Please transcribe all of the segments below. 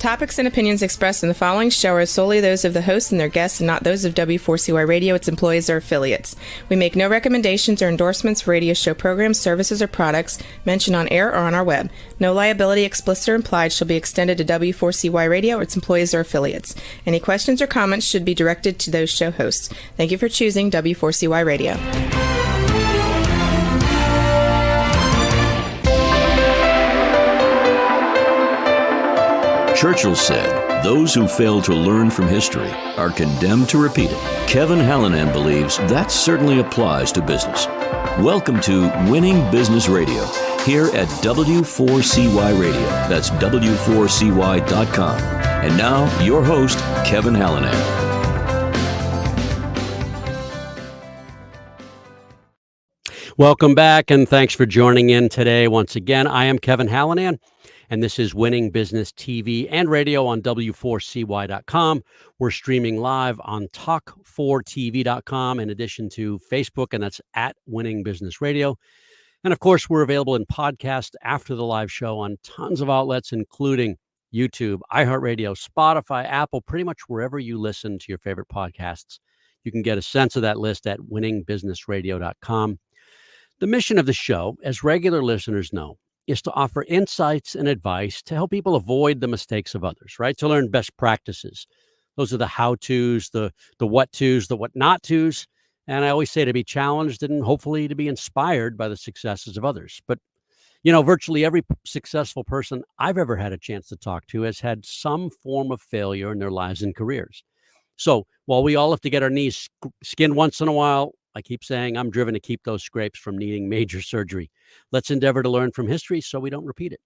topics and opinions expressed in the following show are solely those of the hosts and their guests and not those of W4CY Radio, its employees, or affiliates. We make no recommendations or endorsements for radio show programs, services, or products mentioned on air or on our web. No liability, explicit or implied, shall be extended to W4CY Radio or its employees or affiliates. Any questions or comments should be directed to those show hosts. Thank you for choosing W4CY Radio. Churchill said, "Those who fail to learn from history are condemned to repeat it." Kevin Hallinan believes that certainly applies to business. Welcome to Winning Business Radio, here at W4CY Radio. That's W4CY.com. And now, your host, Kevin Hallinan. Welcome back, and thanks for joining in today. Once again, I am Kevin Hallinan, and this is Winning Business TV and Radio on W4CY.com. We're streaming live on Talk4TV.com in addition to Facebook, and that's at Winning Business Radio. And of course, we're available in podcast after the live show on tons of outlets, including YouTube, iHeartRadio, Spotify, Apple, pretty much wherever you listen to your favorite podcasts. You can get a sense of that list at winningbusinessradio.com. The mission of the show, as regular listeners know, is to offer insights and advice to help people avoid the mistakes of others, right? To learn best practices. Those are the how-tos, the what-tos, the what-not-tos. And I always say to be challenged and hopefully to be inspired by the successes of others. But, you know, virtually every successful person I've ever had a chance to talk to has had some form of failure in their lives and careers. So while we all have to get our knees skinned once in a while, I keep saying I'm driven to keep those scrapes from needing major surgery. Let's endeavor to learn from history so we don't repeat it.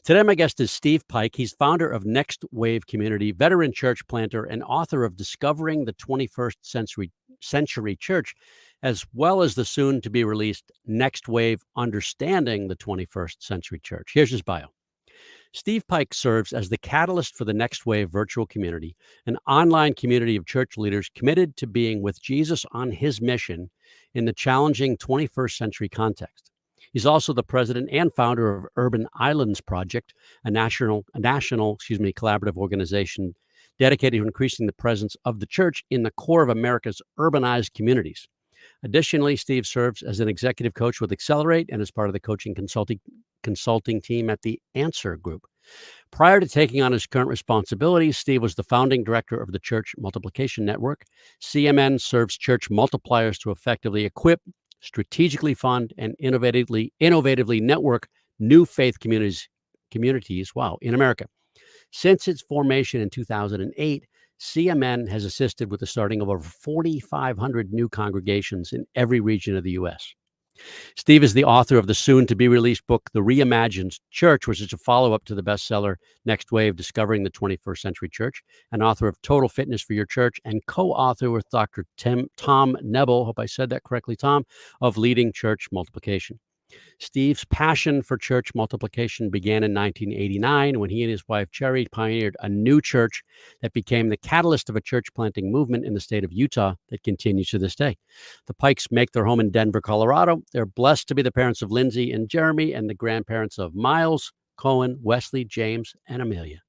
Today, my guest is Steve Pike. He's founder of Next Wave Community, veteran church planter, and author of Discovering the 21st Century Church, as well as the soon-to-be-released Next Wave Understanding the 21st Century Church. Here's his bio. Steve Pike serves as the catalyst for the Next Wave virtual community, an online community of church leaders committed to being with Jesus on his mission in the challenging 21st century context. He's also the president and founder of Urban Islands Project, a national collaborative organization dedicated to increasing the presence of the church in the core of America's urbanized communities. Additionally, Steve serves as an executive coach with Accelerate and as part of the coaching consulting team at the Answer Group. Prior to taking on his current responsibilities, Steve was the founding director of the Church Multiplication Network. CMN serves church multipliers to effectively equip, strategically fund, and innovatively network new faith communities in America. Since its formation in 2008, CMN has assisted with the starting of over 4,500 new congregations in every region of the U.S. Steve is the author of the soon-to-be-released book, The Reimagined Church, which is a follow-up to the bestseller Next Wave, Discovering the 21st Century Church, and author of Total Fitness for Your Church, and co-author with Dr. Tom Nebel, hope I said that correctly, Tom, of Leading Church Multiplication. Steve's passion for church multiplication began in 1989 when he and his wife Cherry pioneered a new church that became the catalyst of a church planting movement in the state of Utah that continues to this day. The Pikes make their home in Denver, Colorado. They're blessed to be the parents of Lindsay and Jeremy and the grandparents of Miles, Cohen, Wesley, James, and Amelia.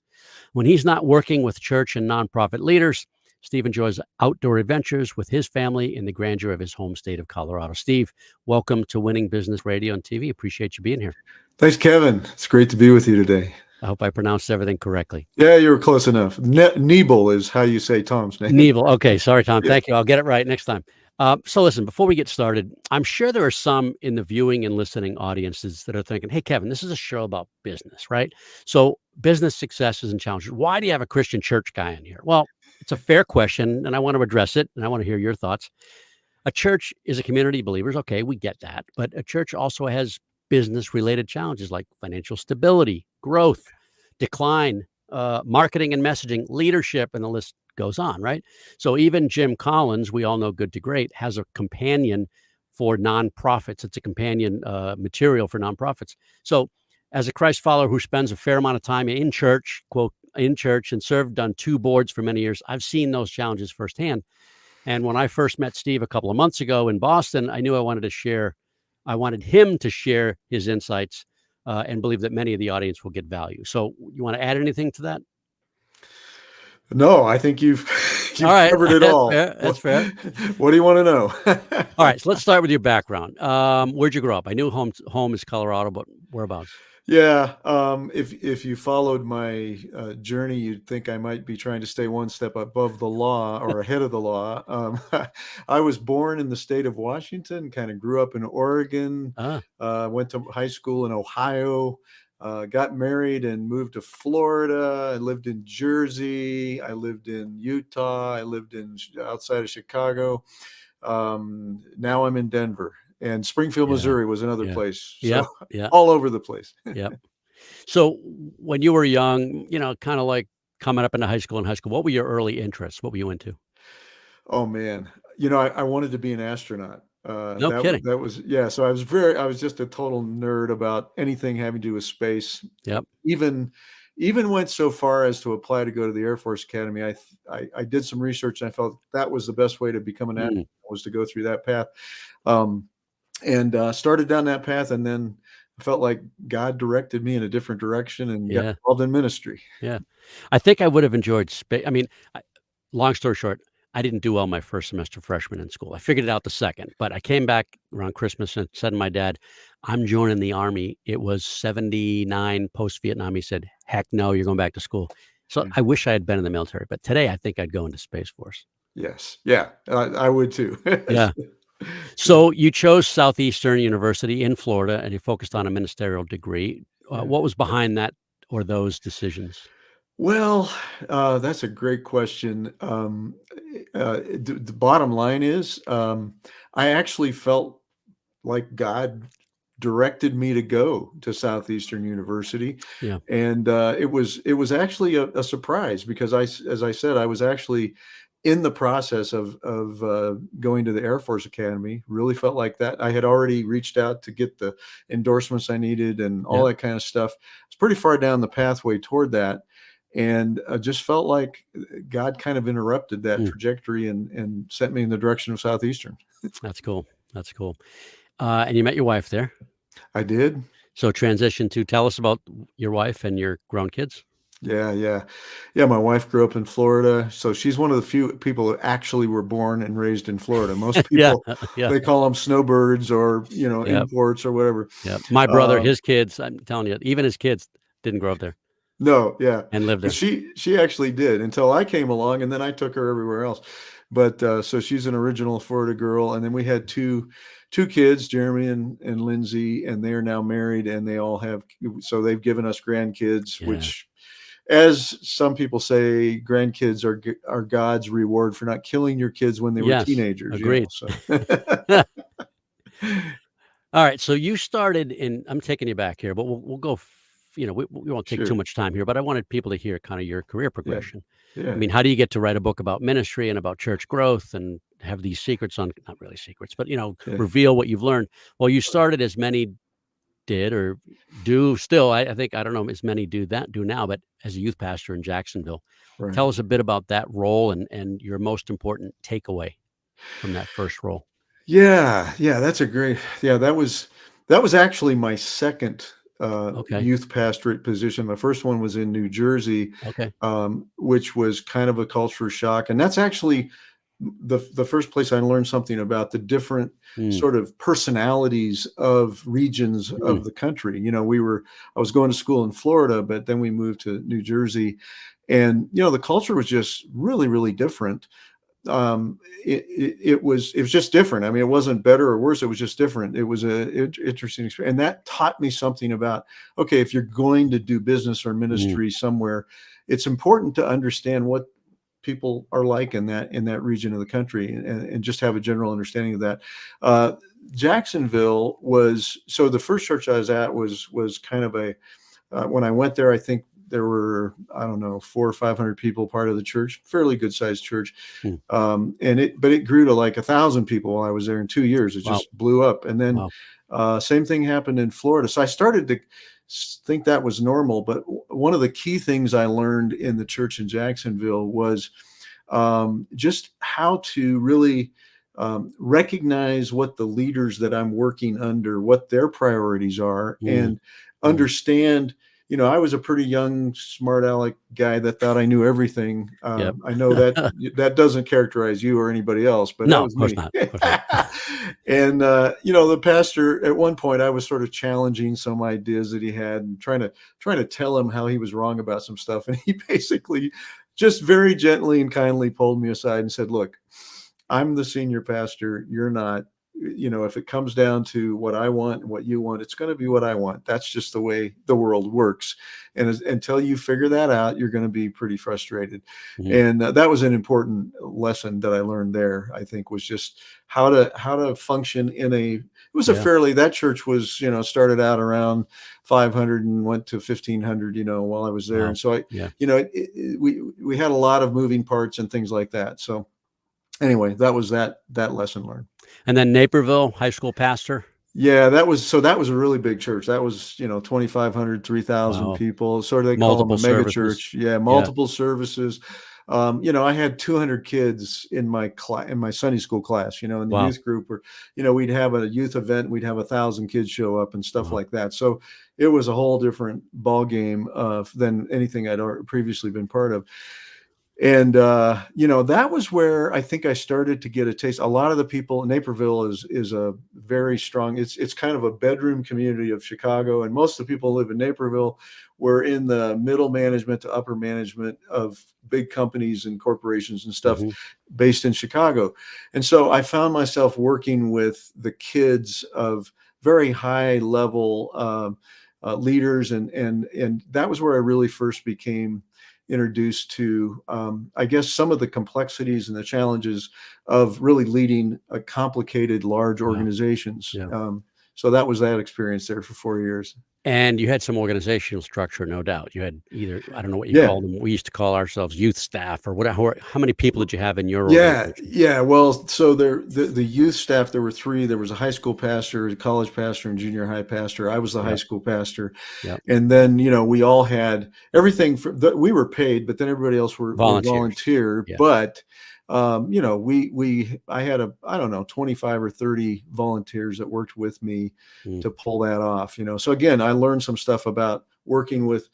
When he's not working with church and nonprofit leaders, Steve enjoys outdoor adventures with his family in the grandeur of his home state of Colorado. Steve, welcome to Winning Business Radio and TV. Appreciate you being here. Thanks, Kevin. It's great to be with you today. I hope I pronounced everything correctly. Yeah, you were close enough. Nebel is how you say Tom's name. Nebel. Okay. Sorry, Tom. Yeah. Thank you. I'll get it right next time. So listen, before we get started, I'm sure there are some in the viewing and listening audiences that are thinking, hey, Kevin, this is a show about business, right? So business successes and challenges. Why do you have a Christian church guy in here? Well, it's a fair question, and I want to address it, and I want to hear your thoughts. A church is a community of believers. Okay, we get that. But a church also has business-related challenges like financial stability, growth, decline, marketing and messaging, leadership, and the list goes on, right? So even Jim Collins, we all know Good to Great, has a companion for nonprofits. It's a companion material for nonprofits. So as a Christ follower who spends a fair amount of time in church, quote, in church, and served on 2 boards for many years, I've seen those challenges firsthand. And when I first met Steve a couple of months ago in Boston, I knew I wanted him to share his insights and believe that many of the audience will get value. So you want to add anything to that? No, I think you've All you've right. covered it That's all. fair. That's fair. What do you want to know? All right. So let's start with your background. Where'd you grow up? I knew home is Colorado, but whereabouts? Yeah, if you followed my journey, you'd think I might be trying to stay one step above the law or ahead of the law. I was born in the state of Washington, kind of grew up in Oregon, Ah, went to high school in Ohio, got married and moved to Florida. I lived in Jersey. I lived in Utah. I lived in outside of Chicago. Now I'm in Denver, and Springfield, yeah, Missouri was another yeah, place. So yep, yeah, all over the place. yep. So when you were young, kind of like coming up into high school, what were your early interests? What were you into? Oh man, I wanted to be an astronaut. No kidding. That was yeah. So I was just a total nerd about anything having to do with space. Yep. Even even went so far as to apply to go to the Air Force Academy. I did some research and I felt that was the best way to become an astronaut Mm, was to go through that path. Um, and started down that path, and then I felt like God directed me in a different direction and got yeah, involved in ministry. yeah. I think I would have enjoyed space. I mean, long story short, I didn't do well my first semester freshman in school. I figured it out the second, but I came back around Christmas and said to my dad, "I'm joining the Army." It was 79 post-Vietnam. He said, "Heck no, you're going back to school." So Yeah. I wish I had been in the military, but today I think I'd go into Space Force. Yes, yeah, I would too. Yeah. Yeah, So you chose Southeastern University in Florida and you focused on a ministerial degree. yeah. What was behind that or those decisions? Well, that's a great question. The bottom line is, I actually felt like God directed me to go to Southeastern University, Yeah. and it was actually a surprise because as I said, I was actually in the process of going to the Air Force Academy. Really felt like that. I had already reached out to get the endorsements I needed and all Yep. that kind of stuff. It's pretty far down the pathway toward that, and I just felt like God kind of interrupted that Mm, trajectory and sent me in the direction of Southeastern. that's cool. That's cool. And you met your wife there. I did. So transition to tell us about your wife and your grown kids. Yeah, yeah. Yeah, my wife grew up in Florida, so she's one of the few people who actually were born and raised in Florida. Most Yeah. people, Yeah. they call them snowbirds or, Yep. imports or whatever. Yep. My brother, Um, his kids, I'm telling you, even his kids didn't grow up there no, yeah. and live But there. she actually did until I came along and then I took her everywhere else. But so she's an original Florida girl, and then we had two kids, Jeremy and Lindsay, and they are now married and they all have so they've given us grandkids, Yeah. which as some people say, grandkids are God's reward for not killing your kids when they were Yes. teenagers, Agreed. so All right, so you started in I'm taking you back here, but we'll go we won't take too Sure. much time here, but I wanted people to hear kinda your career Yeah. progression. I Yeah. mean, how do you get to write a book about ministry and about church growth and have these secrets on not really secrets, but, Yeah. reveal what you've learned? Well, you started as many did or do still, I think I don't know as many do now, but as a youth pastor in Jacksonville. Right. Tell us a bit about that role and your most important takeaway from that first role. Yeah, yeah, that's a great yeah, that was actually my second, Okay, youth pastorate position. My first one was in New Jersey, okay. which was kind of a culture shock, and that's actually the first place I learned something about the different Mm, sort of personalities of regions mm, of the country. I was going to school in Florida, but then we moved to New Jersey, and the culture was just really, really different. It was just different. I mean, it wasn't better or worse. It was just different. It was a interesting experience, and that taught me something about okay, if you're going to do business or mm, ministry somewhere, it's important to understand what people are like in that region of the country and just have a general understanding of that. Uh, Jacksonville was so the first church I was at was kind of a when I went there, I think there were, I don't know, 400 or 500 people part of the church, fairly good sized church. mm. But it grew to like 1,000 people while I was there in 2 years. It Wow, just blew up. And then wow. same thing happened in Florida. So I started to think that was normal. But one of the key things I learned in the church in Jacksonville was just how to really recognize what the leaders that I'm working under, what their priorities are, Mm, and mm, understand I was a pretty young, smart aleck guy that thought I knew everything. Yep. I know that doesn't characterize you or anybody else, but that No, was of course me. not. Of course not. And the pastor, at one point, I was sort of challenging some ideas that he had and trying to tell him how he was wrong about some stuff, and he basically just very gently and kindly pulled me aside and said, "Look, I'm the senior pastor. You're not. If it comes down to what I want and what you want, it's going to be what I want. That's just the way the world works. And until you figure that out, you're going to be pretty frustrated." Mhm. And that was an important lesson that I learned there. I think was just how to function in a. It was Yeah. that church was started out around 500 and went to 1500. While I was there, Wow. and so Yeah. we had a lot of moving parts and things like that. So anyway, that was that lesson learned. And then Naperville high school pastor. Yeah, that was a really big church. That was, 2,500, 3,000 Wow. people. Sort of they call them Multiple a mega services. church. Yeah, Yeah. multiple services. I had 200 kids in my Sunday school class, in the Wow. youth group, or, we'd have a youth event, we'd have 1,000 kids show up and stuff Wow. like that. So it was a whole different ball game than anything I'd previously been part of. And that was where I think I started to get a taste. A lot of the people in Naperville is a very strong. It's kind of a bedroom community of Chicago, and most of the people who live in Naperville were in the middle management to upper management of big companies and corporations and stuff Mhm. based in Chicago. And so I found myself working with the kids of very high level leaders, and that was where I really first became introduced to, I guess, some of the complexities and the challenges of really leading a complicated, large Wow. organizations. Yeah. So that was that experience there for 4 years. And you had some organizational structure, no doubt. You had either, I don't know what you Yeah. call them. We used to call ourselves youth staff or whatever. How many people did you have in your Yeah, organization? yeah. Well, so the youth staff, there were three. There was a high school pastor, a college pastor, and junior high pastor. I was the high Yep. school pastor, Yep. and then we all had everything. We were paid, but then everybody else were Volunteers. volunteer. Yeah. But I had I don't know 25 or 30 volunteers that worked with me Mm. to pull that off. So again, I learned some stuff about working with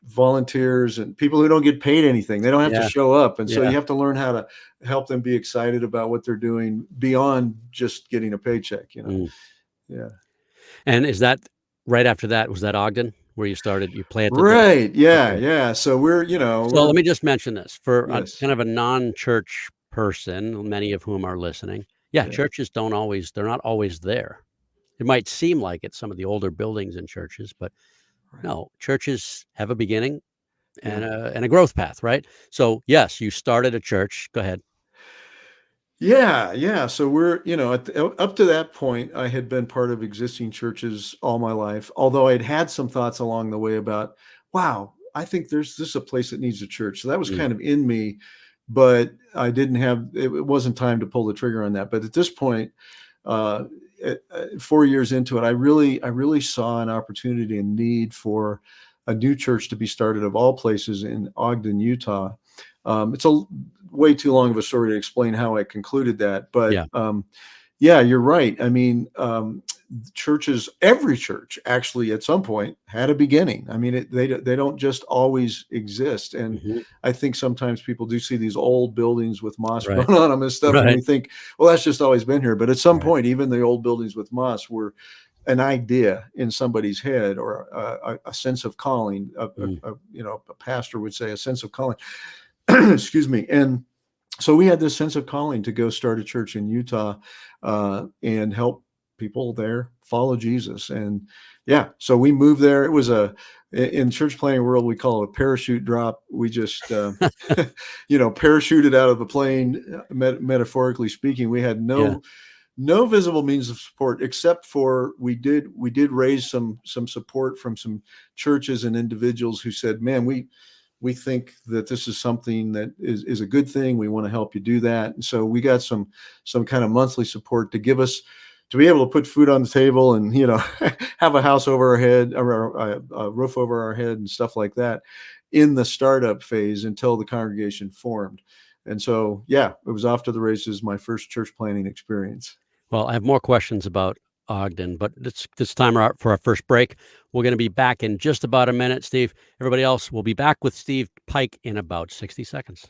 volunteers and people who don't get paid anything. They don't have to Yeah. show up. And so Yeah. you have to learn how to help them be excited about what they're doing beyond just getting a paycheck. Mm. Yeah. And is that right after that? Was that Ogden where you planted the? Right. Yeah. Okay. Yeah. So we're, So let me just mention this for a yes. kind of a non-church person, many of whom are listening. Yeah, Yeah. churches they're not always there. It might seem like it's some of the older buildings in churches, but Right. no, churches have a beginning Yeah. and a growth path, right? So yes, you started a church. Go ahead. Yeah, yeah. So we're, up to that point, I had been part of existing churches all my life, although I'd had some thoughts along the way about, wow, I think this is a place that needs a church. So that was Mm. kind of in me, but I didn't have, it wasn't time to pull the trigger on that. But at this point, uh, 4 years into it, I really saw an opportunity and need for a new church to be started of all places in Ogden, Utah. It's a way too long of a story to explain how I concluded that, but Yeah. yeah, you're right. I mean, every church actually at some point had a beginning. I mean, they don't just always exist. And Mhm. I think sometimes people do see these old buildings with moss Right. grown on them and stuff, and Right. we think, well, that's just always been here. But at some Right. point, even the old buildings with moss were an idea in somebody's head, or a sense of calling. Mm. A pastor would say a sense of calling. Excuse me. And so we had this sense of calling to go start a church in Utah and help people there follow Jesus. And yeah, so we moved there. It was in church planning world, we call it a parachute drop. We just, parachuted out of the plane, metaphorically speaking. We had Yeah. no visible means of support, except for we did raise some support from some churches and individuals who said, man, we think that this is something that is a good thing. We want to help you do that. And so we got some kind of monthly support to give us, to be able to put food on the table and, have a house over our head, or a roof over our head and stuff like that in the startup phase until the congregation formed. And so, yeah, it was off to the races, my first church planning experience. Well, I have more questions about Ogden. But it's time for our first break. We're going to be back in just about a minute, Steve. Everybody else, we'll be back with Steve Pike in about 60 seconds.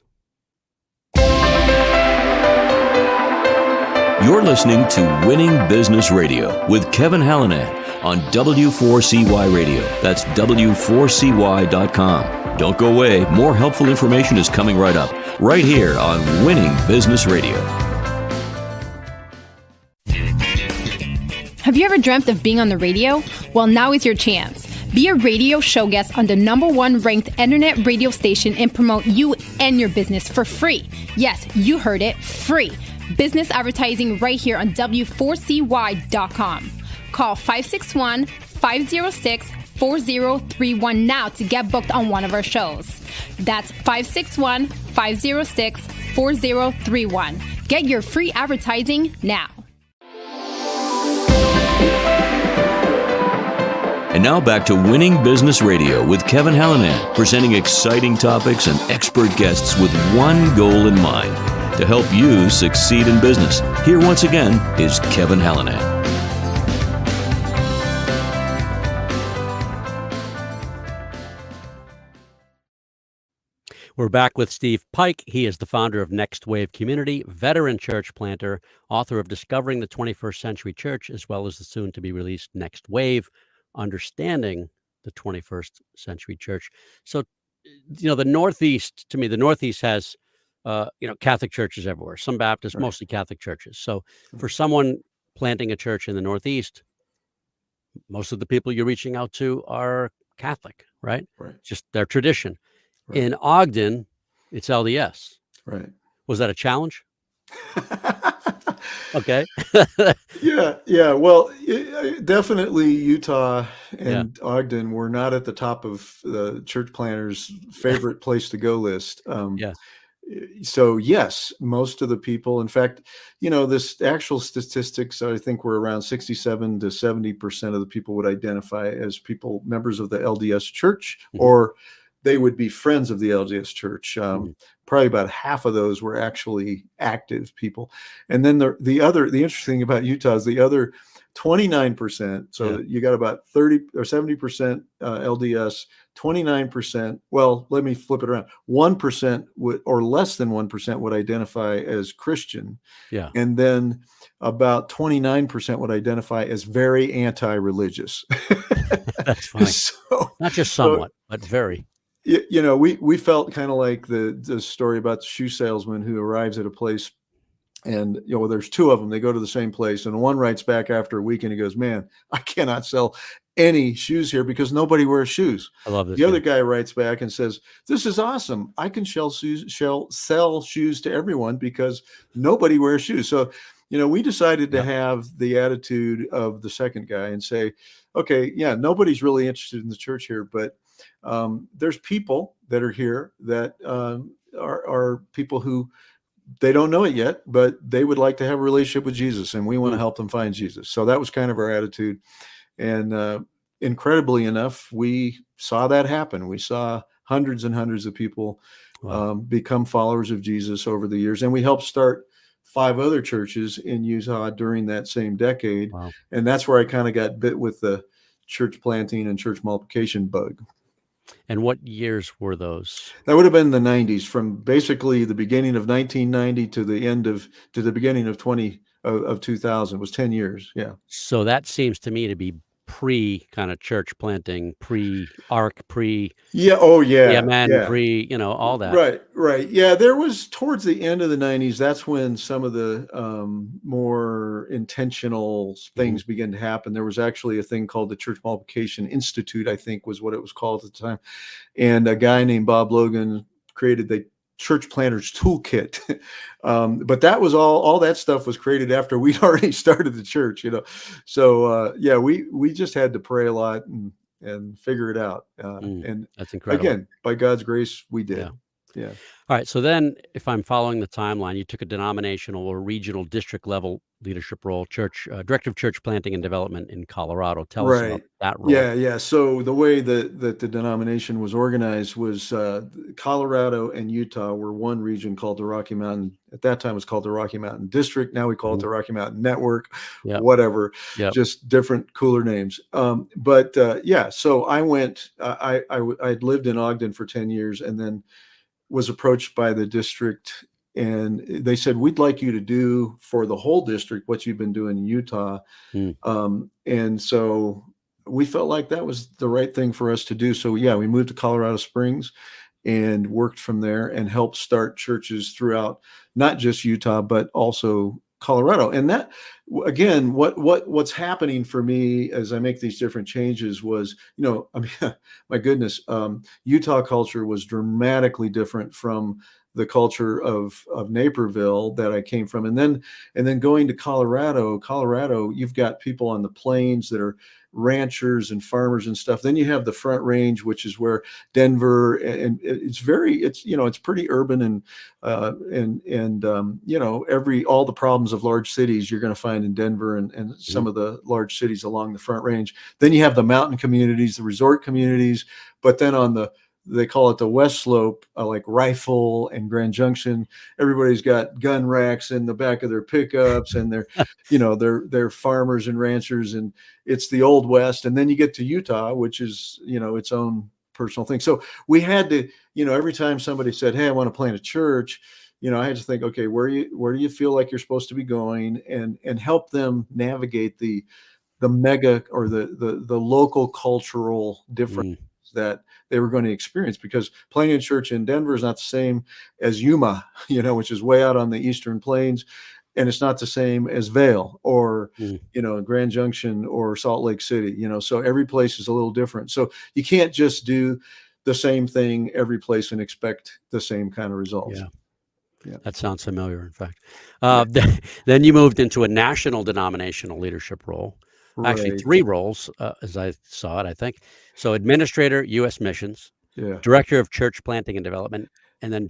You're listening to Winning Business Radio with Kevin Hallinan on W4CY Radio. That's W4CY.com. Don't go away. More helpful information is coming right up, right here on Winning Business Radio. Have you ever dreamt of being on the radio? Well, now is your chance. Be a radio show guest on the #1 ranked internet radio station and promote you and your business for free. Yes, you heard it, free. Business advertising right here on W4CY.com. Call 561-506-4031 now to get booked on one of our shows. That's 561-506-4031. Get your free advertising now. And now back to Winning Business Radio with Kevin Hallinan, presenting exciting topics and expert guests with one goal in mind, to help you succeed in business. Here once again is Kevin Hallinan. We're back with Steve Pike. He is the founder of Next Wave Community, veteran church planter, author of Discovering the 21st Century Church, as well as the soon-to-be-released Next Wave, Understanding the 21st Century Church. So, the Northeast, to me, the Northeast has, Catholic churches everywhere, some Baptist, right, mostly Catholic churches. So for someone planting a church in the Northeast, most of the people you're reaching out to are Catholic, right? Right. Just their tradition. Right. In Ogden, it's LDS. Right. Was that a challenge? Okay. Yeah. Well, definitely Utah and Ogden were not at the top of the church planners' favorite place to go list. So yes, most of the people, in fact, this actual statistics, I think were around 67 to 70% of the people would identify as members of the LDS church, or they would be friends of the LDS church. Probably about half of those were actually active people. And then the interesting thing about Utah is the other 29%. So you got about 30 or 70% LDS, 29%. Well, let me flip it around. 1% or less than 1% would identify as Christian. Yeah. And then about 29% would identify as very anti-religious. That's funny. Not just somewhat, but very. We felt kind of like the story about the shoe salesman who arrives at a place, and there's two of them. They go to the same place, and one writes back after a week and he goes, "Man, I cannot sell any shoes here because nobody wears shoes." I love this. The other guy writes back and says, "This is awesome. I can sell shoes to everyone because nobody wears shoes." So, we decided to have the attitude of the second guy and say, okay, nobody's really interested in the church here, but there's people that are here that are people who they don't know it yet, but they would like to have a relationship with Jesus, and we want to help them find Jesus. So that was kind of our attitude. And incredibly enough, we saw that happen. We saw hundreds and hundreds of people become followers of Jesus over the years. And we helped start 5 other churches in Utah during that same decade. Wow. And that's where I kind of got bit with the church planting and church multiplication bug. And what years were those? That would have been the 90s, from basically the beginning of 1990 to the beginning of 2000. It was 10 years. Yeah. So that seems to me to be pre kind of church planting, pre-ARC, PMN, all that. Right. Yeah, there was towards the end of the 90s, that's when some of the more intentional things began to happen. There was actually a thing called the Church Multiplication Institute, I think was what it was called at the time. And a guy named Bob Logan created the Church Planters Toolkit. But that was all that stuff was created after we'd already started the church, So we just had to pray a lot and figure it out. And that's incredible. Again, by God's grace, we did. Yeah. Yeah. All right. So then, if I'm following the timeline, you took a denominational or regional district level leadership role, church director of church planting and development in Colorado. Tell us about Right. that role. Yeah, yeah. So the way that the denomination was organized was Colorado and Utah were one region called the Rocky Mountain. At that time, it was called the Rocky Mountain District. Now we call it Mhm. the Rocky Mountain Network, Yep. whatever, Yep. just different, cooler names. But yeah, so I went. I'd lived in Ogden for 10 years, and then was approached by the district, and they said, "We'd like you to do for the whole district what you've been doing in Utah." Mm. And so we felt like that was the right thing for us to do. So yeah, we moved to Colorado Springs and worked from there and helped start churches throughout not just Utah but also Colorado. And that again, what's happening for me as I make these different changes was, I mean, my goodness, Utah culture was dramatically different from the culture of Naperville that I came from, and then going to Colorado, you've got people on the plains that are ranchers and farmers and stuff. Then you have the Front Range, which is where Denver, and it's pretty urban, and all the problems of large cities you're going to find in Denver and some Mhm. of the large cities along the Front Range. Then you have the mountain communities, the resort communities, but then they call it the West Slope, like Rifle and Grand Junction. Everybody's got gun racks in the back of their pickups, and they're farmers and ranchers, and it's the Old West. And then you get to Utah, which is its own personal thing. So we had to, every time somebody said, "Hey, I want to plant a church," I had to think, okay, where do you feel like you're supposed to be going, and help them navigate the mega or the local cultural difference Mm. that they were going to experience, because planting a church in Denver is not the same as Yuma, which is way out on the Eastern Plains, and it's not the same as Vail or Mm. Grand Junction or Salt Lake City. So every place is a little different. So you can't just do the same thing every place and expect the same kind of results. Yeah. Yeah. That sounds familiar, in fact. Yeah. Then you moved into a national denominational leadership role. Actually, Right. three roles, as I saw it, I think. So, administrator, U.S. missions, Yeah. director of church planting and development, and then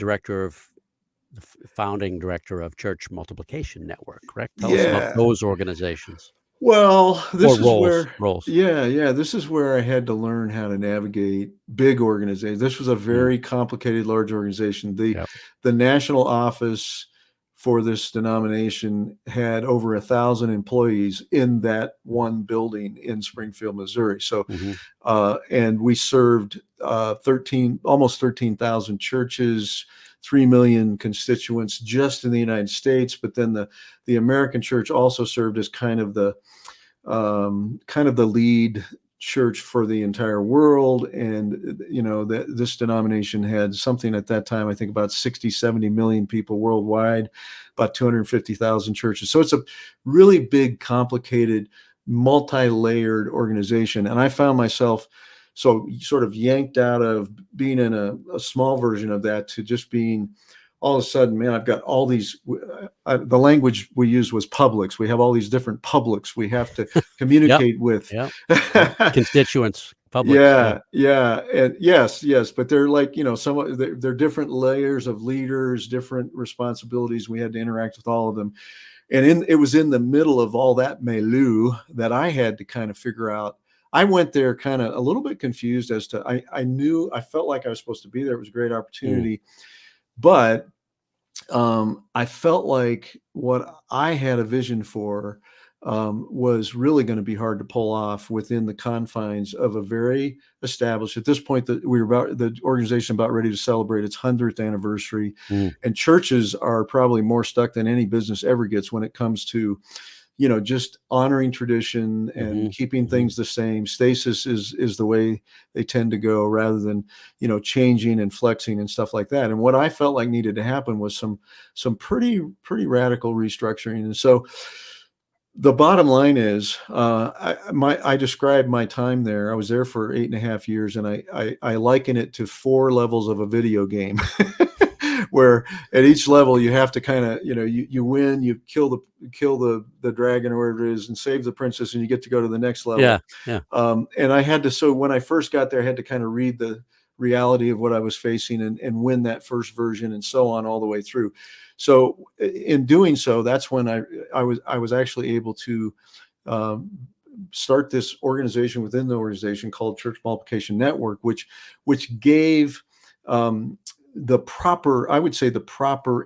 founding director of Church Multiplication Network. Correct? Tell us about Yeah. those organizations Well, or this is roles. where, Roles. yeah, this is where I had to learn how to navigate big organizations. This was a Mm. very complicated, large organization. The Yep. the national office for this denomination had over 1,000 employees in that one building in Springfield, Missouri. So, Hmm. and we served almost 13,000 churches, 3 million constituents just in the United States. But then the American church also served as kind of the lead church for the entire world. And this denomination had something at that time, I think about 60-70 million people worldwide, about 250,000 churches. So it's a really big, complicated, multi-layered organization. And I found myself so sort of yanked out of being in a small version of that to just being all of a sudden, man, I've got all these. The language we used was publics. We have all these different publics we have to Yep. communicate with. Yep. Yep. Constituents, publics. Yeah. Yeah, and yes, but they're like, they're different layers of leaders, different responsibilities. We had to interact with all of them, and it was in the middle of all that milieu that I had to kind of figure out. I went there kind of a little bit confused as to I felt like I was supposed to be there. It was a great Mm. opportunity, but I felt like what I had a vision for was really going to be hard to pull off within the confines of a very established. At this point, that the organization about ready to celebrate its 100th anniversary, Mm. and churches are probably more stuck than any business ever gets when it comes to just honoring tradition and Mhm. keeping Mhm. things the same. Stasis is the way they tend to go, rather than, changing and flexing and stuff like that. And what I felt like needed to happen was some pretty radical restructuring. And so the bottom line is, I described my time there. I was there for 8.5 years, and I liken it to 4 levels of a video game, where at each level you have to kind of, you win, you kill the dragon or whatever it is, and save the princess, and you get to go to the next level. Yeah. Yeah. And I had to. So when I first got there, I had to kind of read reality of what I was facing and win that first version and so on all the way through. So in doing so, that's when I was actually able to start this organization within the organization called Church Multiplication Network, which gave the proper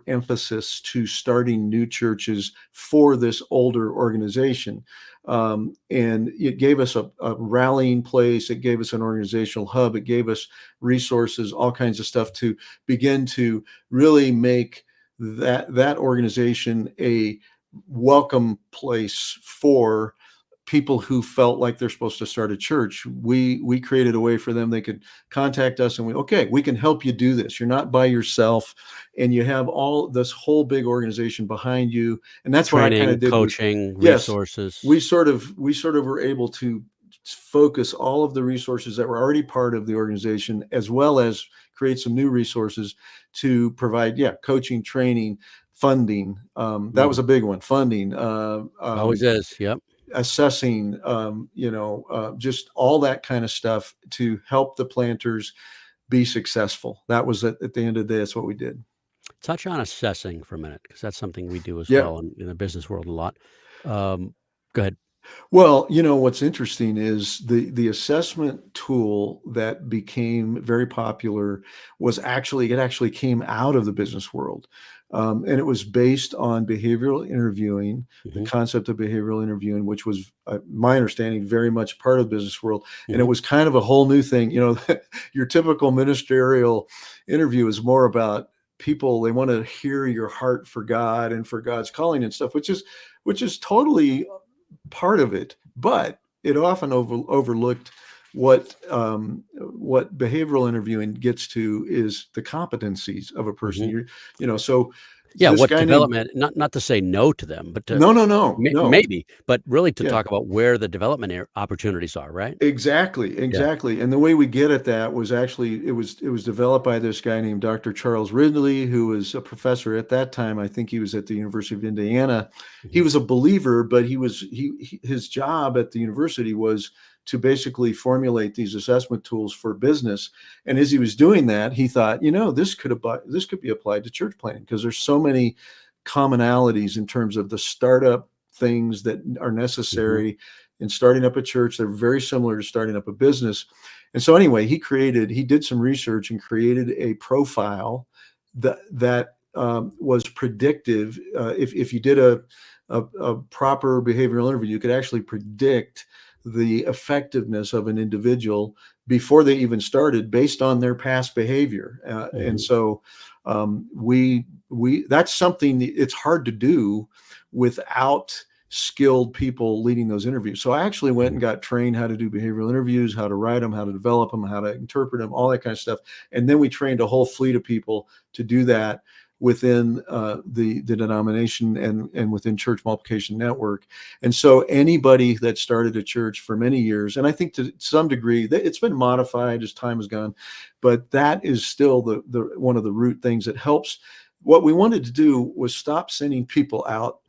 emphasis to starting new churches for this older organization. And it gave us a rallying place. It gave us an organizational hub. It gave us resources, all kinds of stuff to begin to really make that organization a welcome place for people who felt like they're supposed to start a church. We created a way for them. They could contact us and we can help you do this. You're not by yourself, and you have all this whole big organization behind you. And that's what I kind of did. Coaching, resources. We sort of were able to focus all of the resources that were already part of the organization, as well as create some new resources to provide, coaching, training, funding. That was a big one. Funding. Always is. Yep. Assessing, just all that kind of stuff to help the planters be successsul. That was at the end of the day, that's what we did. Touch on assessing for a minute, because that's something we do as well in the business world a lot. Go ahead. Well, what's interesting is the assessment tool that became very popular it actually came out of the business world. And it was based on behavioral interviewing, the concept of behavioral interviewing, which was, my understanding, very much part of the business world. And it was kind of a whole new thing. Your typical ministerial interview is more about people. They want to hear your heart for God and for God's calling and stuff, which is totally part of it. But it often overlooked what behavioral interviewing gets to is the competencies of a person. What development, not to say no to them, but to no, maybe, but really to talk about where the development opportunities are, right? Exactly. Yeah. And the way we get at that was actually, it was developed by this guy named Dr. Charles Ridley, who was a professor at that time. I think he was at the University of Indiana. He was a believer, but his job at the university was to basically formulate these assessment tools for business. And as he was doing that, he thought, this could be applied to church planting, because there's so many commonalities in terms of the startup things that are necessary in starting up a church. They're very similar to starting up a business. And so anyway, he did some research and created a profile that was predictive. If you did a proper behavioral interview, you could actually predict the effectiveness of an individual before they even started, based on their past behavior. And so that's something it's hard to do without skilled people leading those interviews. So I actually went and got trained how to do behavioral interviews, how to write them, how to develop them, how to interpret them, all that kind of stuff. And then we trained a whole fleet of people to do that within the denomination and within Church Multiplication Network. And so anybody that started a church for many years, and I think to some degree it's been modified as time has gone, but that is still the one of the root things that helps. What we wanted to do was stop sending people out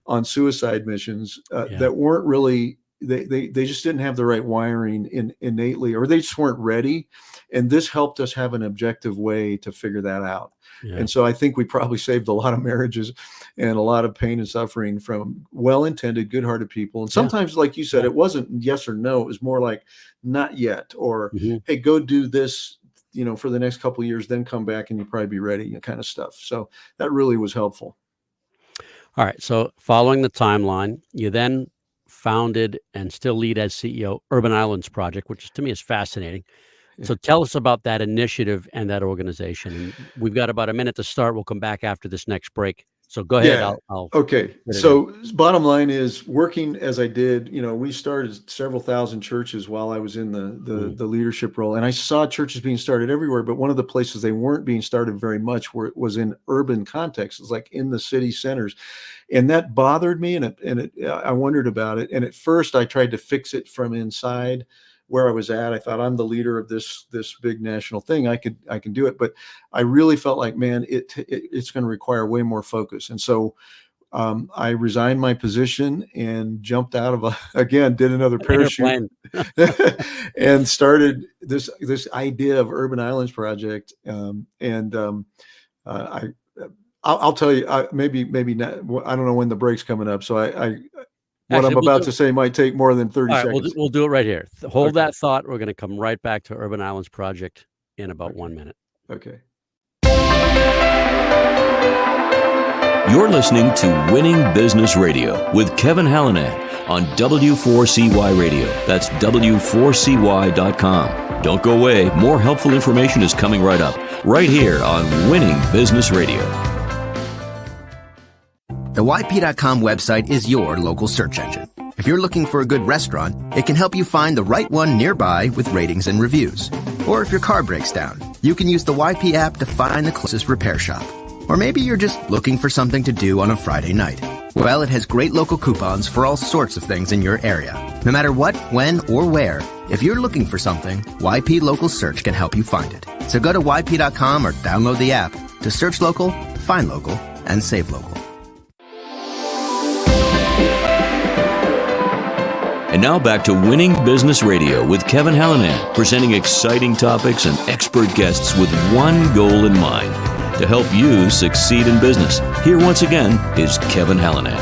on suicide missions that weren't really, they just didn't have the right wiring innately, or they just weren't ready. And this helped us have an objective way to figure that out. Yeah. And so I think we probably saved a lot of marriages and a lot of pain and suffering from well-intended, good-hearted people. And sometimes, like you said, it wasn't yes or no. It was more like not yet, or hey, go do this, for the next couple of years, then come back and you'll probably be ready, kind of stuff. So that really was helpful. All right. So following the timeline, you then founded and still lead as CEO Urban Islands Project, which to me is fascinating. So tell us about that initiative and that organization. And we've got about a minute to start. We'll come back after this next break. So go ahead. Okay. So bottom line is, working as I did, we started several thousand churches while I was in the leadership role. And I saw churches being started everywhere, but one of the places they weren't being started very much was in urban contexts, like in the city centers. And that bothered me, and I wondered about it. And at first I tried to fix it from inside where I was at. I thought, I'm the leader of this big national thing. I can do it. But I really felt like, man, it's going to require way more focus. And so I resigned my position and jumped out of did another parachute and started this idea of Urban Islands Project. I'll tell you, maybe not. I don't know when the break's coming up, so what I'm about to say might take more than 30 seconds. We'll do it right here. Hold that thought. We're going to come right back to Urban Islands Project in about 1 minute. Okay. You're listening to Winning Business Radio with Kevin Hallinan on W4CY Radio. That's W4CY.com. Don't go away. More helpful information is coming right up, right here on Winning Business Radio. The YP.com website is your local search engine. If you're looking for a good restaurant, it can help you find the right one nearby with ratings and reviews. Or if your car breaks down, you can use the YP app to find the closest repair shop. Or maybe you're just looking for something to do on a Friday night. Well, it has great local coupons for all sorts of things in your area. No matter what, when, or where, if you're looking for something, YP Local Search can help you find it. So go to YP.com or download the app to search local, find local, and save local. And now back to Winning Business Radio with Kevin Hallinan, presenting exciting topics and expert guests with one goal in mind, to help you succeed in business. Here once again is Kevin Hallinan.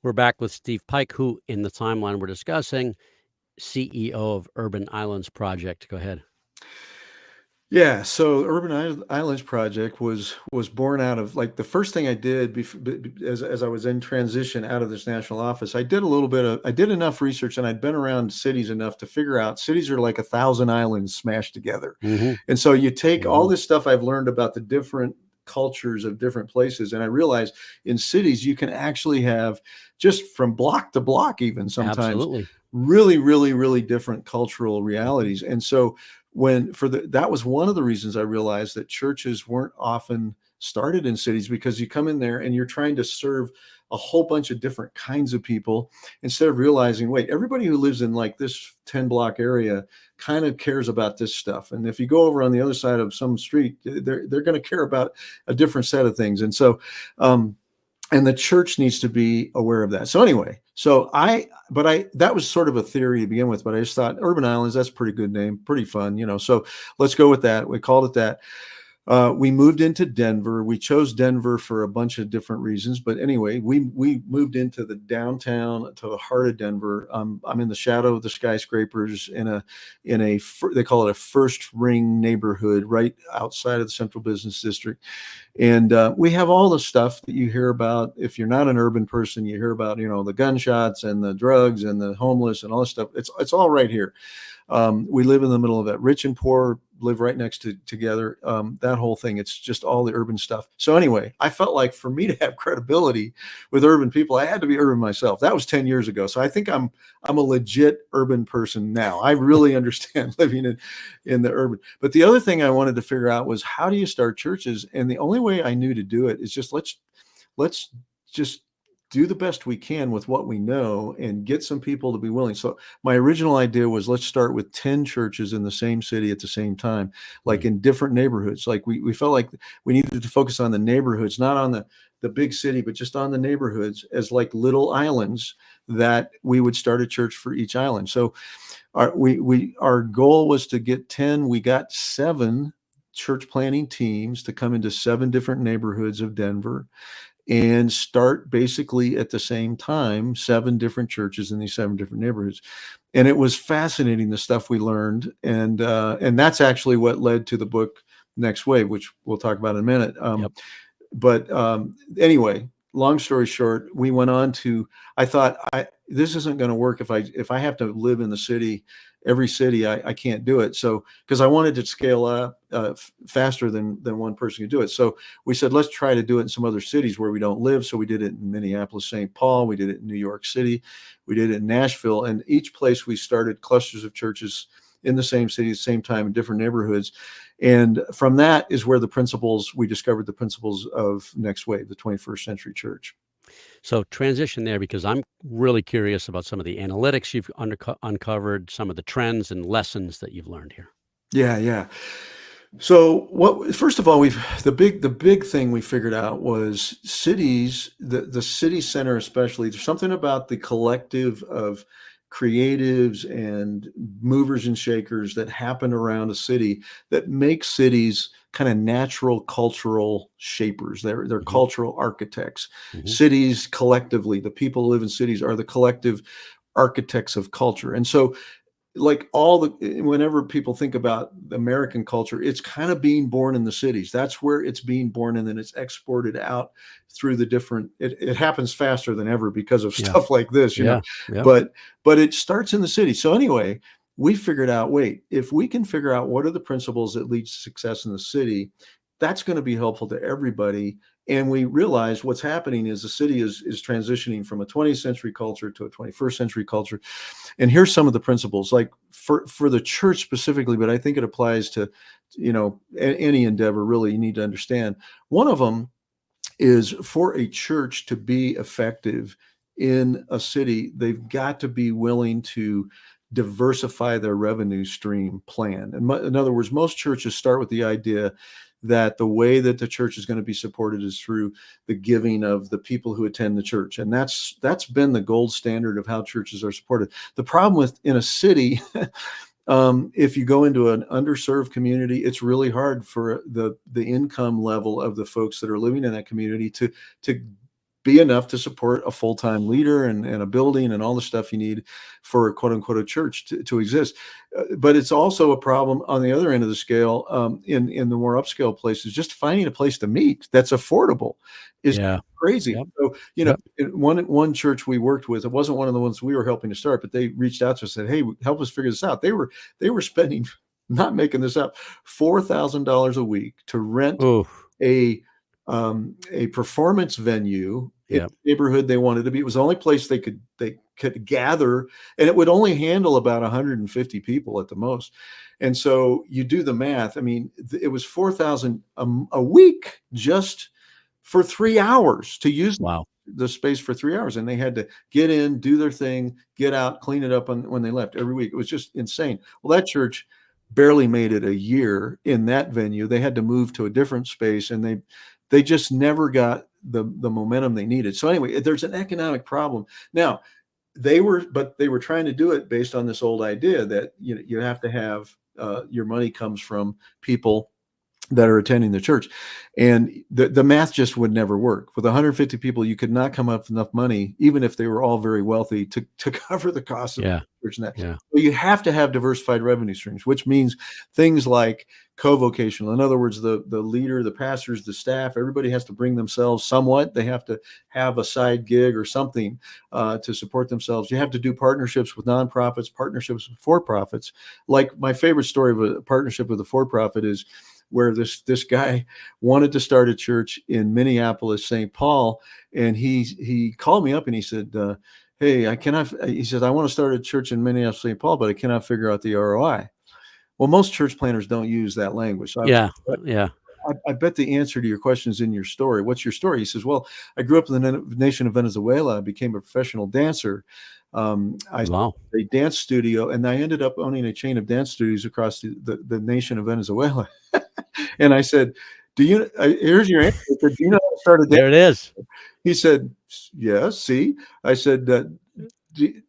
We're back with Steve Pike, who in the timeline we're discussing, CEO of Urban Islands Project. Go ahead. Yeah, so Urban Islands Project was born out of, like, the first thing I did as I was in transition out of this national office. I did enough research, and I'd been around cities enough to figure out cities are like 1,000 islands smashed together. Mm-hmm. And so you take all this stuff I've learned about the different cultures of different places, and I realized in cities you can actually have, just from block to block even sometimes, really, really, really different cultural realities. And so that was one of the reasons I realized that churches weren't often started in cities, because you come in there and you're trying to serve a whole bunch of different kinds of people, instead of realizing, wait, everybody who lives in like this 10 block area kind of cares about this stuff. And if you go over on the other side of some street, they're going to care about a different set of things. And so, and the church needs to be aware of that. So anyway, that was sort of a theory to begin with, but I just thought Urban Islands, that's a pretty good name, pretty fun, so let's go with that. We called it that. We moved into Denver. We chose Denver for a bunch of different reasons, but anyway, we moved into the downtown, to the heart of Denver. I'm in the shadow of the skyscrapers they call it a first ring neighborhood right outside of the Central Business District. And we have all the stuff that you hear about. If you're not an urban person, you hear about, the gunshots and the drugs and the homeless and all this stuff. It's all right here. We live in the middle of that. Rich and poor live right next to together. That whole thing, it's just all the urban stuff. So anyway, I felt like for me to have credibility with urban people, I had to be urban myself. That was 10 years ago. So I think I'm a legit urban person now. I really understand living in the urban. But the other thing I wanted to figure out was, how do you start churches? And the only way I knew to do it is just let's just do the best we can with what we know and get some people to be willing. So my original idea was, let's start with 10 churches in the same city at the same time, like in different neighborhoods. Like we felt like we needed to focus on the neighborhoods, not on the big city, but just on the neighborhoods as like little islands, that we would start a church for each island. So our goal was to get 10. We got 7 church planning teams to come into 7 different neighborhoods of Denver and start basically at the same time 7 different churches in these 7 different neighborhoods. And it was fascinating, the stuff we learned. And that's actually what led to the book Next Wave, which we'll talk about in a minute. But anyway, long story short, we went on to, I thought, this isn't going to work if I have to live in the city, every city, I can't do it. So, because I wanted to scale up faster than one person could do it. So we said, let's try to do it in some other cities where we don't live. So we did it in Minneapolis, St. Paul. We did it in New York City. We did it in Nashville. And each place we started clusters of churches in the same city at the same time in different neighborhoods. And from that is where we discovered the principles of Next Wave, the 21st Century Church. So transition there, because I'm really curious about some of the analytics you've uncovered, some of the trends and lessons that you've learned here. Yeah, yeah. So first of all, the big thing we figured out was cities, the city center especially, there's something about the collective of creatives and movers and shakers that happen around a city that makes cities kind of natural cultural shapers. They're Hmm. cultural architects. Hmm. Cities collectively, the people who live in cities are the collective architects of culture. And so like whenever people think about American culture, it's kind of being born in the cities. That's where it's being born, and then it's exported out through the different. It happens faster than ever because of Yeah. stuff like this, Yeah. Yeah. but it starts in the city. So anyway, we figured out, wait, if we can figure out what are the principles that lead to success in the city, that's going to be helpful to everybody. And we realized what's happening is the city is transitioning from a 20th century culture to a 21st century culture. And here's some of the principles, like for the church specifically, but I think it applies to, any endeavor really you need to understand. One of them is for a church to be effective in a city, they've got to be willing to diversify their revenue stream plan. And in other words, most churches start with the idea that the way that the church is going to be supported is through the giving of the people who attend the church, and that's been the gold standard of how churches are supported. The problem with in a city, if you go into an underserved community, it's really hard for the income level of the folks that are living in that community to be enough to support a full-time leader and a building and all the stuff you need for quote unquote a church to exist. But it's also a problem on the other end of the scale, in the more upscale places. Just finding a place to meet that's affordable is Yeah. crazy. Yep. So, Yep. in one church we worked with, it wasn't one of the ones we were helping to start, but they reached out to us and said, "Hey, help us figure this out." They were spending, not making this up, $4,000 a week to rent Oh. a performance venue in Yep. the neighborhood they wanted to be. It was the only place they could gather, and it would only handle about 150 people at the most. And so you do the math. I mean, it was 4,000 a week just for 3 hours to use Wow. the space for 3 hours, and they had to get in, do their thing, get out, clean it up when they left every week. It was just insane. Well, that church barely made it a year in that venue. They had to move to a different space, and they just never got the momentum they needed. So anyway, there's an economic problem. Now, they were trying to do it based on this old idea that you have to have your money comes from people that are attending the church, and the math just would never work. With 150 people, you could not come up with enough money, even if they were all very wealthy, to cover the cost of Yeah. the church. And that, Yeah. so you have to have diversified revenue streams, which means things like co-vocational. In other words, the leader, the pastors, the staff, everybody has to bring themselves somewhat. They have to have a side gig or something to support themselves. You have to do partnerships with nonprofits, partnerships with for-profits. Like my favorite story of a partnership with a for-profit is where this guy wanted to start a church in Minneapolis, St. Paul, and he called me up and he said, "Hey, I cannot." He says, "I want to start a church in Minneapolis, St. Paul, but I cannot figure out the ROI." Well, most church planners don't use that language. So Yeah. Yeah. I bet the answer to your question is in your story. What's your story? He says, "Well, I grew up in the nation of Venezuela. I became a professional dancer. I Wow. a dance studio, and I ended up owning a chain of dance studios across the nation of Venezuela." And I said, here's your answer. I said, "Do you know how to start a dance?" There it is. He said, "Yes, see." I said, do,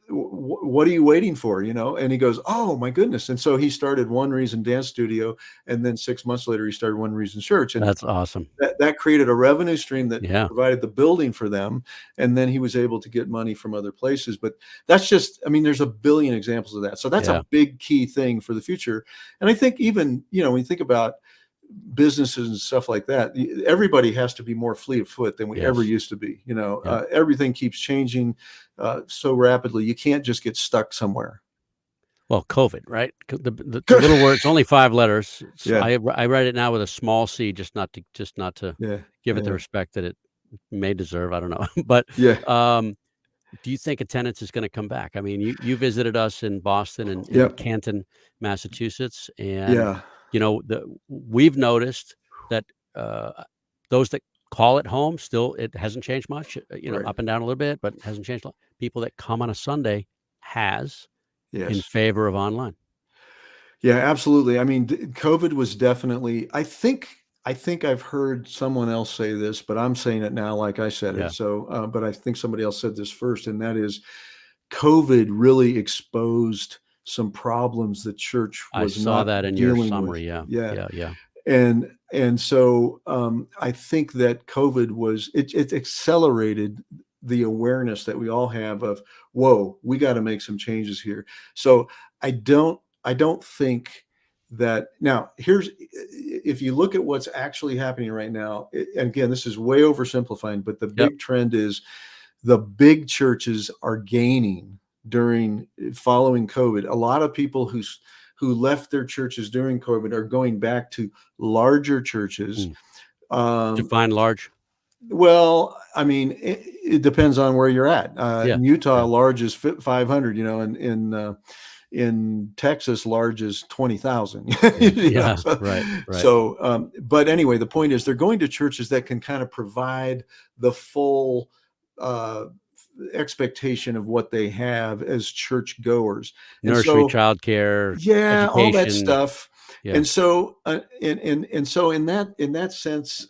what are you waiting for? And he goes, "Oh my goodness." And so he started One Reason Dance Studio. And then 6 months later, he started One Reason Church. And That's awesome. that created a revenue stream that Yeah. provided the building for them. And then he was able to get money from other places. But that's just, I mean, there's a billion examples of that. So that's Yeah. a big key thing for the future. And I think even, when you think about businesses and stuff like that, everybody has to be more fleet of foot than we ever Yes. used to be. Yeah. Everything keeps changing so rapidly. You can't just get stuck somewhere. Well, COVID, right? The little word. It's only 5 letters. Yeah. I write it now with a small c, just not to Yeah. give it the Yeah. respect that it may deserve. I don't know, but Yeah. do you think attendance is going to come back? I mean, you visited us in Boston and in Yep. Canton, Massachusetts, and Yeah. we've noticed that those that call it home still it hasn't changed much. Right. Up and down a little bit, but it hasn't changed a lot. People that come on a Sunday has in Yes. favor of online. Yeah, absolutely. I mean, COVID was definitely, I think I've heard someone else say this, but I'm saying it now like I said it. Yeah, So, but I think somebody else said this first, and that is COVID really exposed some problems the church I was saw not that in your dealing with. summary. Yeah, Yeah. yeah, yeah. And so I think that COVID it accelerated the awareness that we all have of, whoa, we got to make some changes here. So I don't think that now here's, if you look at what's actually happening right now, and again, this is way oversimplifying, but the Yep. big trend is the big churches are gaining during following COVID. A lot of people who left their churches during COVID are going back to larger churches. Mm. Um, Define large. well, I mean, it depends on where you're at. Yeah, In Utah, yeah, large is 500. You know, and in Texas, large is 20,000. yeah, You know, yeah. Right, right. but anyway, the point is they're going to churches that can kind of provide the full uh, expectation of what they have as church goers. And Nursery, so, childcare, yeah, all that education. stuff. Yeah, And so, and so in that sense,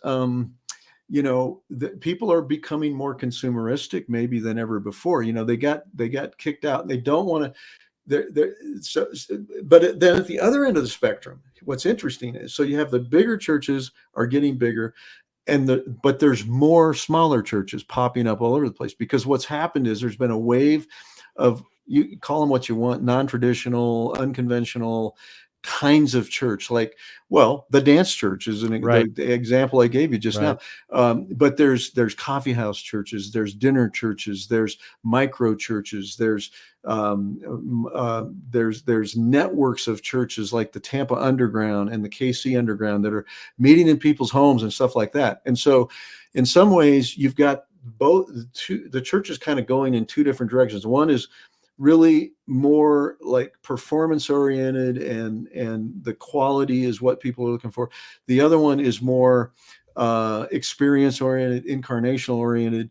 you know, people are becoming more consumeristic maybe than ever before. You know, they got kicked out. They don't want to. They're so, but then at the other end of the spectrum, what's interesting is, so you have the bigger churches are getting bigger, but there's more smaller churches popping up all over the place, because what's happened is there's been a wave of, you call them what you want, non-traditional, unconventional kinds of church, like, well, the dance church is right, the example I gave you just right. now. But there's coffee house churches, there's dinner churches, there's micro churches, there's networks of churches like the Tampa Underground and the KC Underground that are meeting in people's homes and stuff like that. And so in some ways you've got both the churches kind of going in two different directions. One is really more like performance oriented, and the quality is what people are looking for. The other one is more experience oriented, incarnational oriented.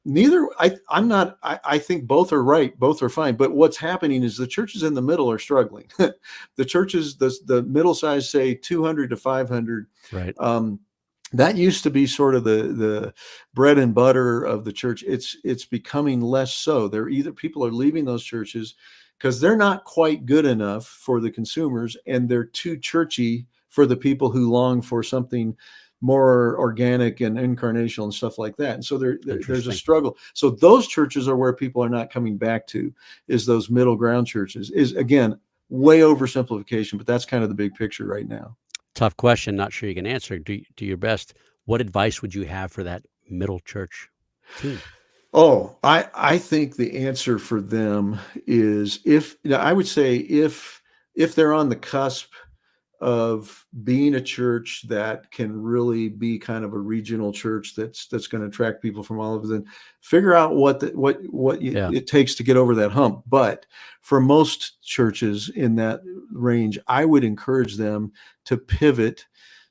I think both are right, both are fine, but what's happening is the churches in the middle are struggling. The churches, the middle size, say 200 to 500, Right. that used to be sort of the bread and butter of the church. It's becoming less so. People are leaving those churches because they're not quite good enough for the consumers, and they're too churchy for the people who long for something more organic and incarnational and stuff like that. And so there's a Interesting. struggle. So those churches are where people are not coming back to, is those middle ground churches. Is, again, way oversimplification, but that's kind of the big picture right now. Tough question. Not sure you can answer. Do your best. What advice would you have for that middle church team? Oh, I think the answer for them is, I would say if they're on the cusp of being a church that can really be kind of a regional church that's going to attract people from all over, then figure out Yeah. it takes to get over that hump. But for most churches in that range, I would encourage them to pivot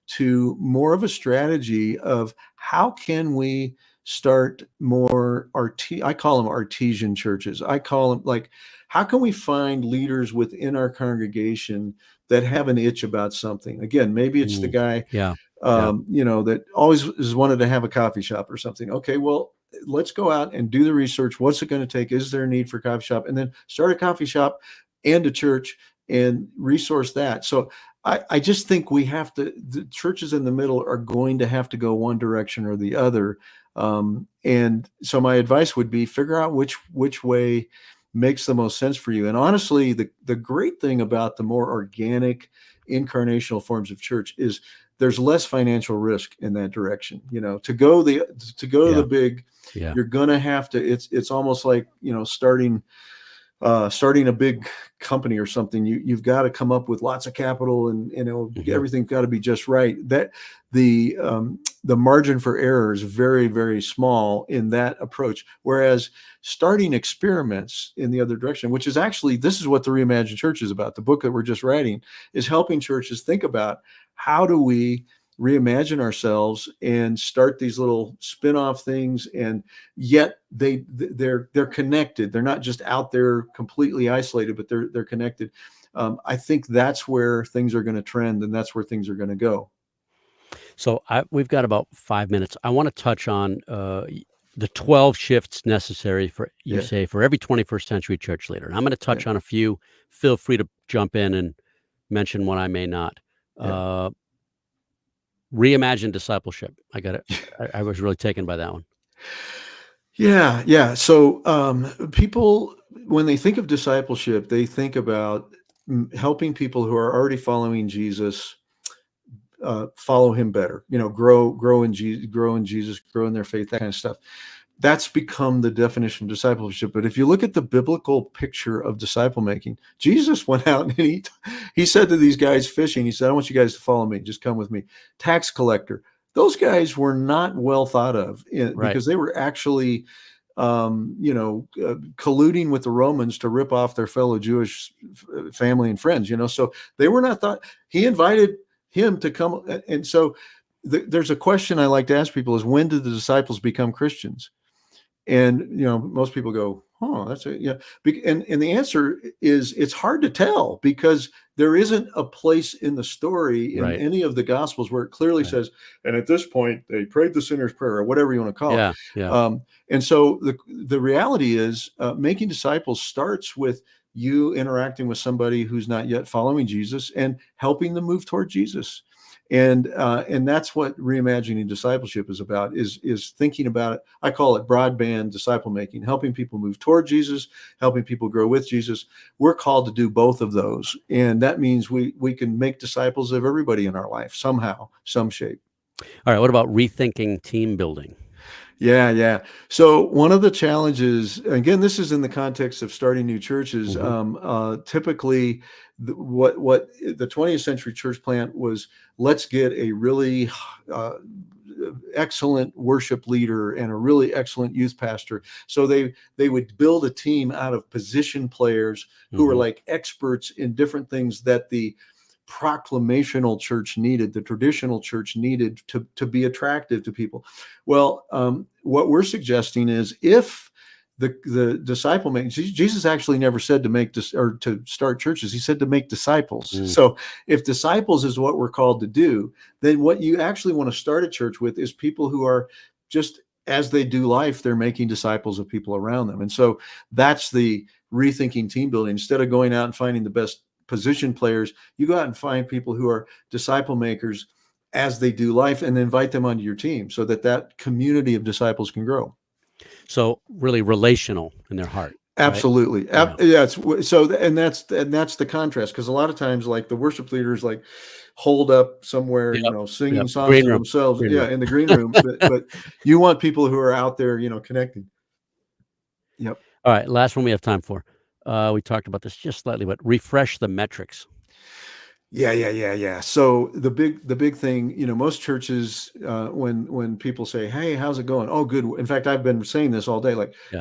to more of a strategy of, how can we start more I call them artesian churches. I call them, like, how can we find leaders within our congregation that have an itch about something? Again, maybe it's the guy, Yeah. Yeah. that always has wanted to have a coffee shop or something. Okay, well, let's go out and do the research. What's it going to take? Is there a need for a coffee shop? And then start a coffee shop and a church and resource that. So I just think the churches in the middle are going to have to go one direction or the other. And so my advice would be, figure out which way makes the most sense for you. And honestly, the great thing about the more organic, incarnational forms of church is there's less financial risk in that direction. You know, to go to the big, Yeah. you're going to have to, it's almost like, starting a big company or something. You've got to come up with lots of capital, and everything's got to be just right. That the margin for error is very, very small in that approach. Whereas starting experiments in the other direction, which is actually, this is what the Reimagined Church is about. The book that we're just writing is helping churches think about, how do we reimagine ourselves and start these little spin-off things, and yet they're connected. They're not just out there completely isolated, but they're connected. I think that's where things are going to trend, and that's where things are going to go. So we've got about 5 minutes. I want to touch on the 12 shifts necessary for, you say, for every 21st century church leader. And I'm going to touch on a few. Feel free to jump in and mention one I may not. Reimagine discipleship. I got it. I was really taken by that one. Yeah. So people, when they think of discipleship, they think about helping people who are already following Jesus follow him better. Grow in Jesus, grow in their faith, that kind of stuff. That's become the definition of discipleship. But if you look at the biblical picture of disciple making, Jesus went out and he said to these guys fishing, he said, I want you guys to follow me. Just come with me. Tax collector. Those guys were not well thought of because they were actually, colluding with the Romans to rip off their fellow Jewish family and friends, so they were not thought. He invited him to come. And so there's a question I like to ask people is, when did the disciples become Christians? And, most people go, that's it. Yeah. And the answer is, it's hard to tell because there isn't a place in the story in any of the Gospels where it clearly says, and at this point they prayed the sinner's prayer, or whatever you want to call it. Yeah. And so the reality is making disciples starts with you interacting with somebody who's not yet following Jesus and helping them move toward Jesus. And that's what reimagining discipleship is about, is thinking about it. I call it broadband disciple making, helping people move toward Jesus, helping people grow with Jesus. We're called to do both of those. And that means we can make disciples of everybody in our life somehow, some shape. All right. What about rethinking team building? Yeah. So one of the challenges, again, this is in the context of starting new churches. Typically, what the 20th century church plant was, let's get a really excellent worship leader and a really excellent youth pastor. So they would build a team out of position players who were like experts in different things that the proclamational church needed, the traditional church needed to be attractive to people. Well, what we're suggesting is, if the disciple making, Jesus actually never said to make or to start churches. He said to make disciples. So if disciples is what we're called to do, then what you actually want to start a church with is people who are just, as they do life, they're making disciples of people around them. And so that's the rethinking team building. Instead of going out and finding the best position players, you go out and find people who are disciple makers as they do life, and invite them onto your team so that community of disciples can grow. So really relational in their heart. Absolutely. Right? Yeah. So, and that's the contrast, because a lot of times, like, the worship leaders holed up somewhere, singing songs to themselves. In the green room. but you want people who are out there, connecting. Yep. All right. Last one we have time for. We talked about this just slightly, but refresh the metrics. Yeah. So the big thing, most churches, when people say, hey, how's it going? Oh, good. In fact, I've been saying this all day.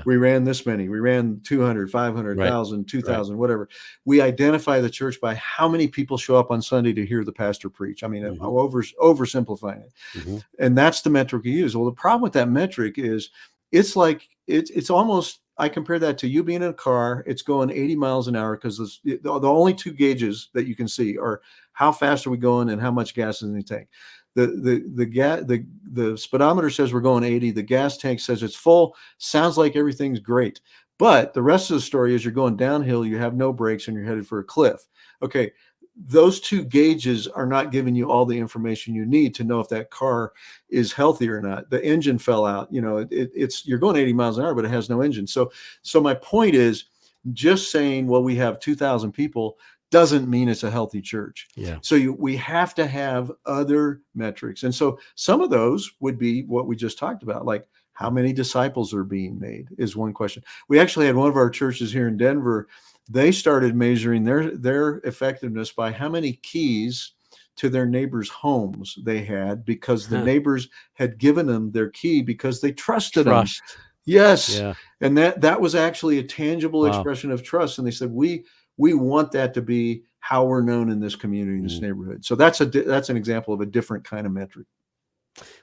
We ran this many, we ran 200, 500, 1,000, 2,000, whatever. We identify the church by how many people show up on Sunday to hear the pastor preach. I mean, I'm oversimplifying it. And that's the metric you use. Well, the problem with that metric is it's almost, I compare that to you being in a car. It's going 80 miles an hour because the only two gauges that you can see are how fast are we going and how much gas is in the tank. The speedometer says we're going 80. The gas tank says it's full. Sounds like everything's great. But the rest of the story is you're going downhill, you have no brakes, and you're headed for a cliff. Okay. Those two gauges are not giving you all the information you need to know if that car is healthy or not. The engine fell out, you're going 80 miles an hour, but it has no engine. So my point is, just saying, well, we have 2,000 people doesn't mean it's a healthy church. Yeah. So we have to have other metrics. And so some of those would be what we just talked about, like how many disciples are being made is one question. We actually had one of our churches here in Denver. They started measuring their effectiveness by how many keys to their neighbors' homes they had, because the neighbors had given them their key because they trusted them. Yes. Yeah. And that was actually a tangible expression of trust. And they said, we want that to be how we're known in this community, in this neighborhood. So that's an example of a different kind of metric.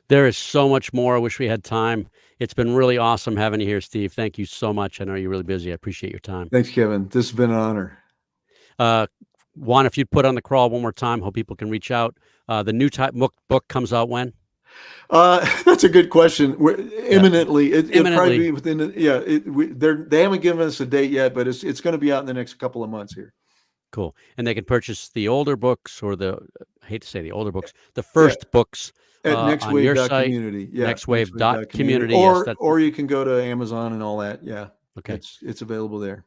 There is so much more. I wish we had time. It's been really awesome having you here, Steve. Thank you so much. I know you're really busy. I appreciate your time. Thanks, Kevin. This has been an honor. Juan, if you'd put on the crawl one more time, hope people can reach out. The new type book comes out when? That's a good question. Imminently. It'll probably be within. They haven't given us a date yet, but it's going to be out in the next couple of months here. Cool. And they can purchase the older books, or I hate to say the older books, the first books at nextwave.community. Yeah, nextwave.community. Or you can go to Amazon and all that. Yeah. Okay. It's available there.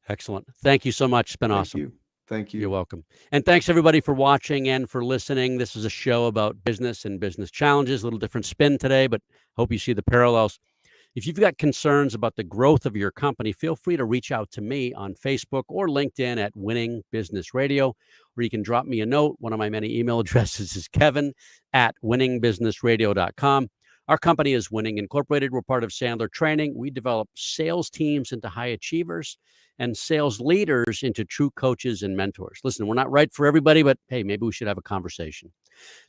Excellent. Thank you so much. It's been awesome. Thank you. You're welcome. And thanks everybody for watching and for listening. This is a show about business and business challenges, a little different spin today, but hope you see the parallels. If you've got concerns about the growth of your company, feel free to reach out to me on Facebook or LinkedIn at Winning Business Radio, or you can drop me a note. One of my many email addresses is kevin@winningbusinessradio.com. Our company is Winning Incorporated. We're part of Sandler Training. We develop sales teams into high achievers and sales leaders into true coaches and mentors. Listen, we're not right for everybody, but hey, maybe we should have a conversation.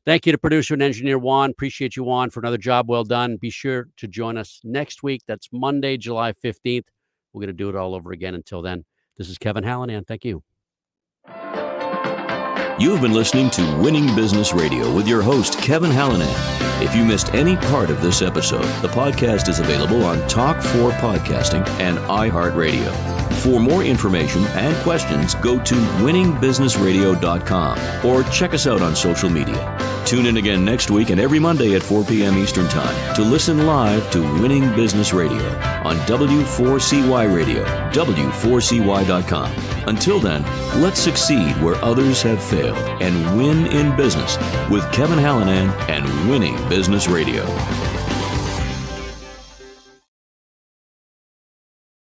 Thank you to producer and engineer Juan. Appreciate you, Juan, for another job well done. Be sure to join us next week. That's Monday, July 15th. We're going to do it all over again. Until then, this is Kevin Hallinan. Thank you. You've been listening to Winning Business Radio with your host, Kevin Hallinan. If you missed any part of this episode, the podcast is available on Talk4 Podcasting and iHeartRadio. For more information and questions, go to winningbusinessradio.com or check us out on social media. Tune in again next week and every Monday at 4 p.m. Eastern Time to listen live to Winning Business Radio on W4CY Radio, W4CY.com. Until then, let's succeed where others have failed and win in business with Kevin Hallinan and Winning Business Radio.